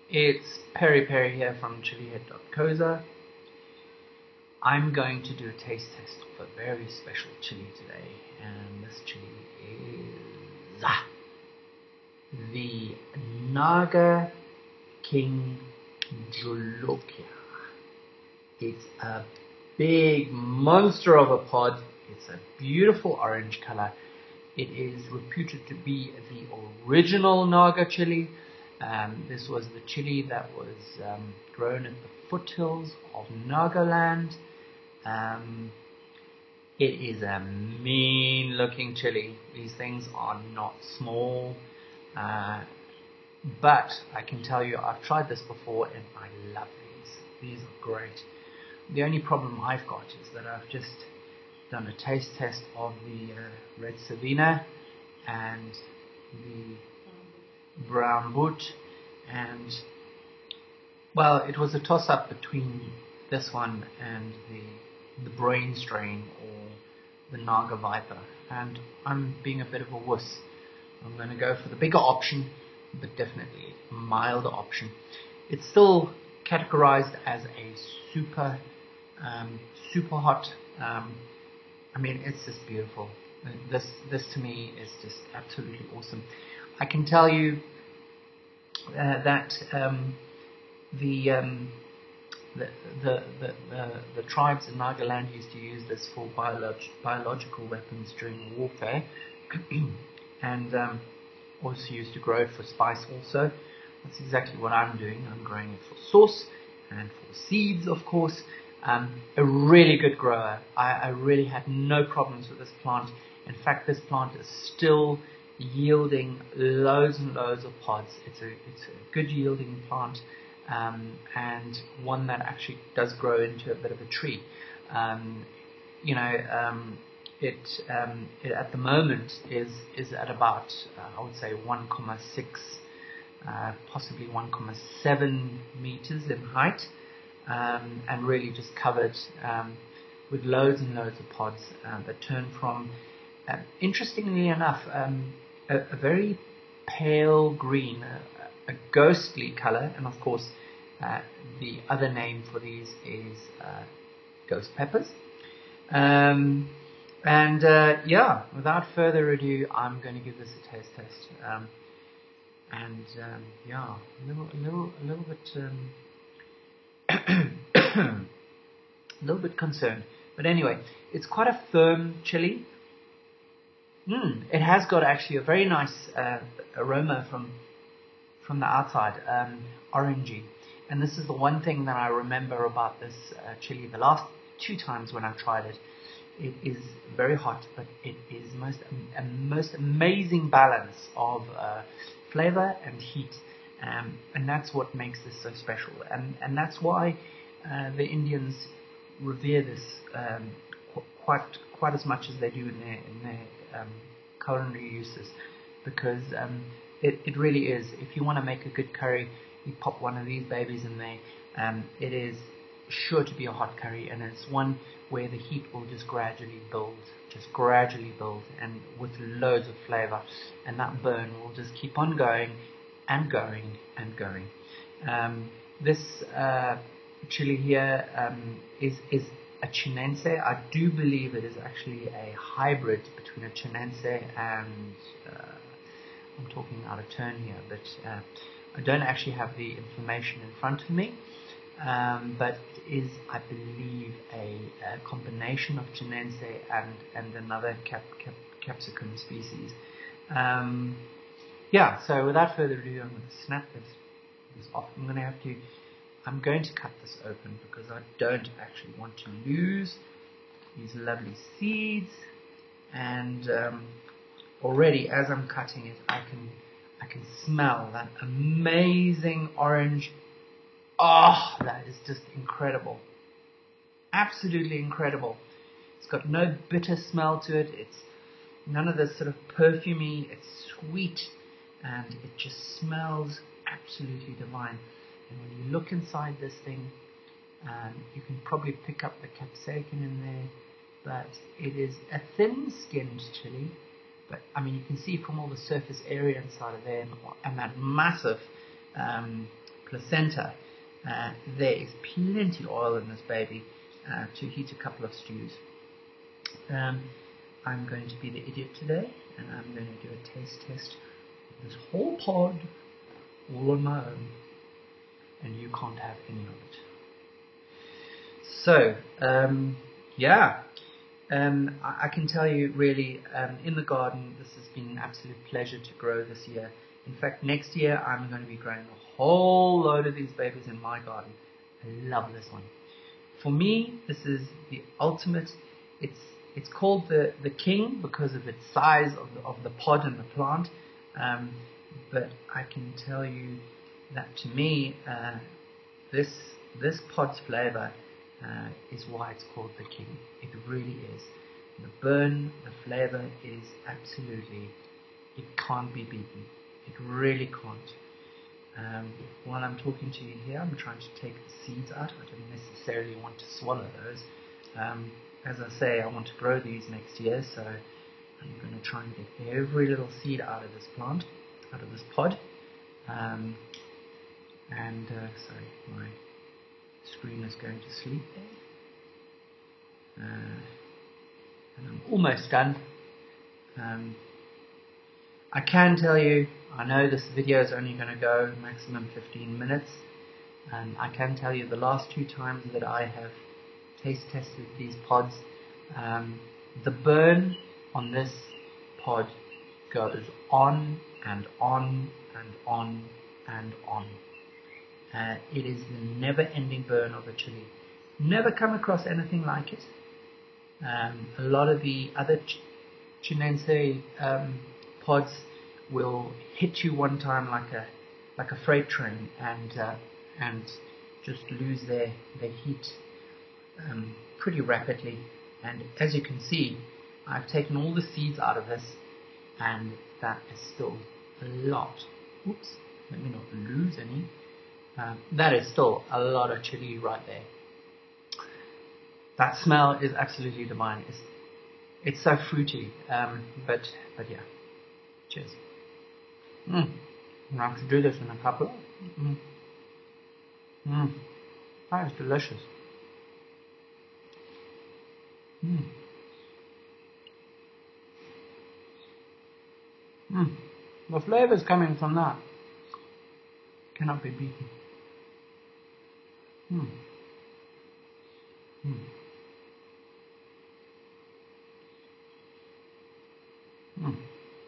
It's PeriPeri here from Chilliheads. I'm going to do a taste test of a very special chili today, and this chili is the Naga King Jolokia. It's a big monster of a pod. It's a beautiful orange color. It is reputed to be the original Naga chili. This was the chili that was grown at the foothills of Nagaland. It is a mean looking chili. These things are not small. But I can tell you, I've tried this before and I love these. These are great. The only problem I've got is that I've just done a taste test of the red Savina and the brown boot, and well, it was a toss-up between this one and the brain strain or the Naga Viper, and I'm being a bit of a wuss. I'm going to go for the bigger option, but definitely a milder option. It's still categorized as a super hot. I mean, it's just beautiful. This to me is just absolutely awesome. I can tell you that the tribes in Nagaland used to use this for biological weapons during warfare, and also used to grow it for spice. Also, that's exactly what I'm doing. I'm growing it for sauce and for seeds, of course. A really good grower. I really had no problems with this plant. In fact, this plant is still yielding loads and loads of pods. It's a good yielding plant, and one that actually does grow into a bit of a tree. It at the moment is at about I would say 1.6, possibly 1.7 meters in height. And really just covered with loads and loads of pods that turn from, interestingly enough, a very pale green, a ghostly color, and of course the other name for these is ghost peppers. Without further ado, I'm going to give this a taste test, a little bit concerned, but anyway, it's quite a firm chili. It has got actually a very nice aroma from the outside, orangey. And this is the one thing that I remember about this chili. The last 2 times when I've tried it, it is very hot, but it is a most amazing balance of flavor and heat. And that's what makes this so special, and that's why the Indians revere this quite as much as they do in their culinary uses, because it really is. If you want to make a good curry, you pop one of these babies in there. It is sure to be a hot curry, and it's one where the heat will just gradually build, and with loads of flavor, and that burn will just keep on going and going and going. This chili here is a chinense. I do believe it is actually a hybrid between a chinense and I'm talking out of turn here, but I don't actually have the information in front of me. But it is, I believe, a combination of chinense and another capsicum species. So without further ado, I'm going to snap this off. I'm going to cut this open because I don't actually want to lose these lovely seeds. And already, as I'm cutting it, I can smell that amazing orange. Oh, that is just incredible. Absolutely incredible. It's got no bitter smell to it. It's none of this sort of perfumey. It's sweet, and it just smells absolutely divine. And when you look inside this thing, you can probably pick up the capsicum in there, but it is a thin-skinned chili. But I mean, you can see from all the surface area inside of there, and that massive placenta, there is plenty of oil in this baby to heat a couple of stews. I'm going to be the idiot today, and I'm going to do a taste test of this whole pod all on my own, and you can't have any of it. So, I can tell you really, in the garden, this has been an absolute pleasure to grow this year. In fact, next year I'm going to be growing a whole load of these babies in my garden. I love this one. For me, this is the ultimate. It's called the king because of its size of the pod and the plant. But I can tell you that to me, this pod's flavor is why it's called the king. It really is. The burn, the flavor is absolutely, it can't be beaten. It really can't. While I'm talking to you here, I'm trying to take the seeds out. I don't necessarily want to swallow those. As I say, I want to grow these next year, so I'm going to try and get every little seed out of this plant, out of this pod. Sorry, my screen is going to sleep there. And I'm almost done. I can tell you, I know this video is only going to go maximum 15 minutes. I can tell you the last 2 times that I have taste tested these pods, the burn on this pod goes on and on and on and on. It is the never-ending burn of a chili. Never come across anything like it. A lot of the other Chinense pods will hit you one time like a freight train and just lose their heat pretty rapidly. And as you can see, I've taken all the seeds out of this, and that is still a lot. Oops, let me not lose any. That is still a lot of chili right there. That smell is absolutely divine. It's so fruity, but yeah. Cheers. I have to do this in a couple. That is delicious. The flavors coming from that cannot be beaten.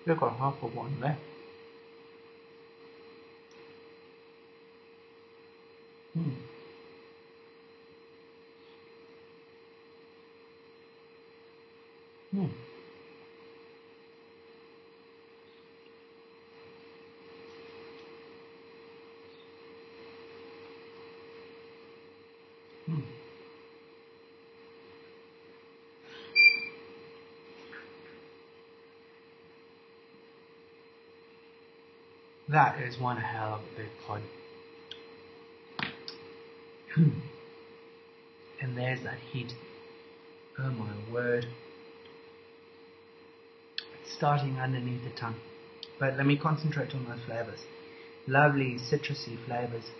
You've got half of one there. That is one hell of a big pod. And there's that heat. Oh my word. It's starting underneath the tongue. But let me concentrate on those flavors. Lovely citrusy flavors.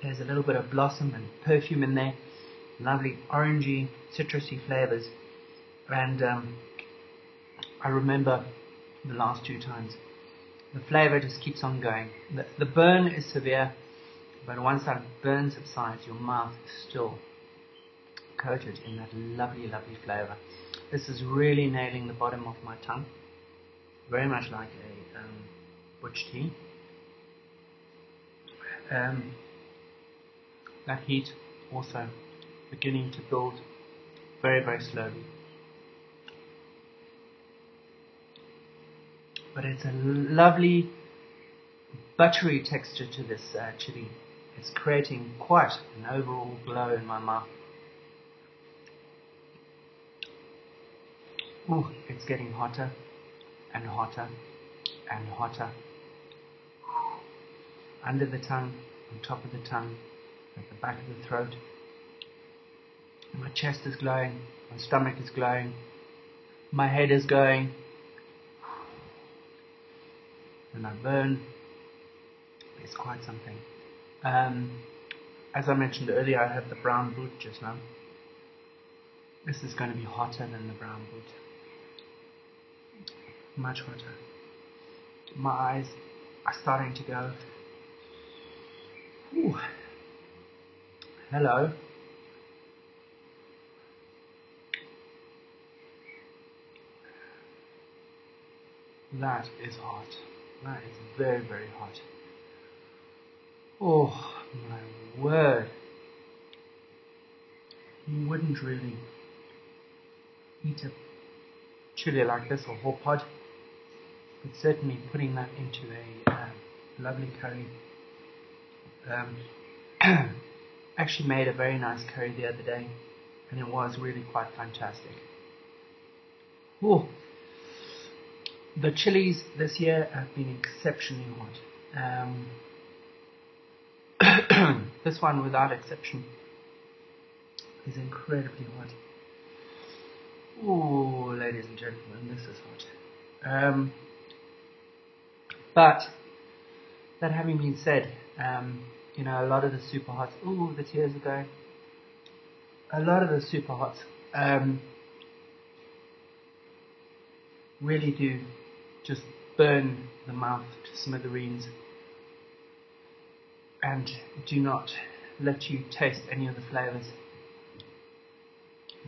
There's a little bit of blossom and perfume in there. Lovely orangey, citrusy flavors. And I remember the last 2 times, the flavor just keeps on going. The burn is severe, but once that burn subsides, your mouth is still coated in that lovely, lovely flavor. This is really nailing the bottom of my tongue, very much like a butch tea. That heat also beginning to build very, very slowly. But it's a lovely buttery texture to this chili. It's creating quite an overall glow in my mouth. Ooh, it's getting hotter and hotter and hotter. Under the tongue, on top of the tongue, at the back of the throat. My chest is glowing, my stomach is glowing, my head is going. And I burn is quite something. As I mentioned earlier, I had the brown boot just now. This is going to be hotter than the brown boot. Much hotter. My eyes are starting to go. Ooh. Hello. That is hot. That is very, very hot. Oh my word. You wouldn't really eat a chili like this or whole pod, but certainly putting that into a lovely curry. Actually made a very nice curry the other day, and it was really quite fantastic. Oh, the chilies this year have been exceptionally hot. This one, without exception, is incredibly hot. Oh, ladies and gentlemen, this is hot. But that having been said, you know, a lot of the super hots. Ooh, the tears are going. A lot of the super hots really do just burn the mouth to smithereens and do not let you taste any of the flavours.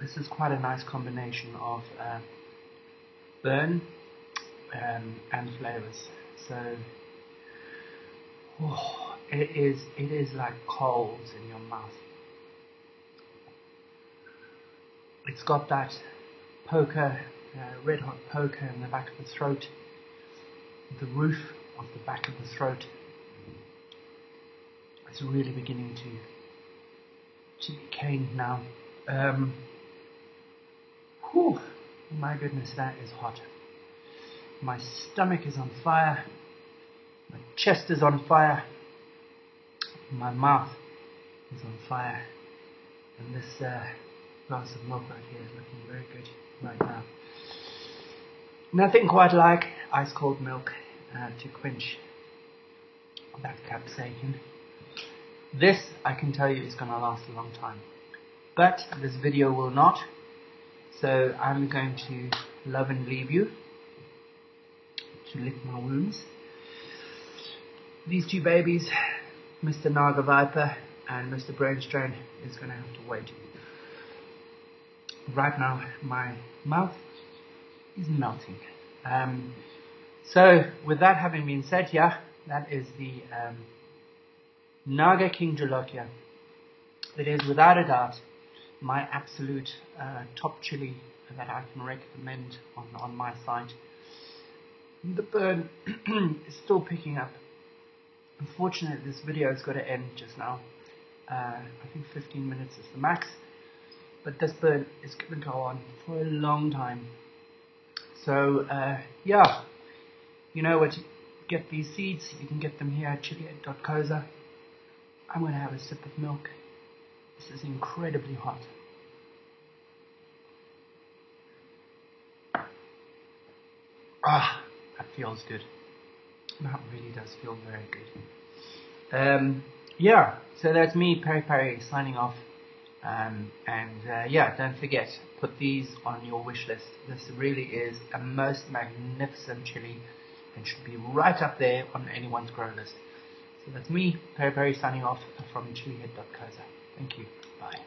This is quite a nice combination of burn and flavours. So it is like coals in your mouth. It's got that poker, red hot poker in the back of the throat, the roof of the back of the throat. It's really beginning to be caned now. Whew, my goodness, that is hot. My stomach is on fire. My chest is on fire. My mouth is on fire. And this glass of milk right here is looking very good right now. Nothing quite like ice cold milk to quench that capsaicin. This, I can tell you, is going to last a long time. But this video will not. So I'm going to love and leave you to lick my wounds. These two babies, Mr. Naga Viper and Mr. Brainstrain, is going to have to wait. Right now, my mouth is melting. So, with that having been said, yeah, that is the Naga King Jolokia. It is without a doubt my absolute top chili that I can recommend on my site. The burn is still picking up. Unfortunately, this video has got to end just now. I think 15 minutes is the max. But this burn is going to go on for a long time. So, yeah, you know where to get these seeds. You can get them here at chilliheads.co. I'm going to have a sip of milk. This is incredibly hot. Ah, that feels good. That really does feel very good. Yeah, so that's me, PeriPeri, signing off. Yeah, don't forget, put these on your wish list. This really is a most magnificent chili and should be right up there on anyone's grow list. So that's me, PeriPeri, signing off from chillihead.co. Thank you. Bye.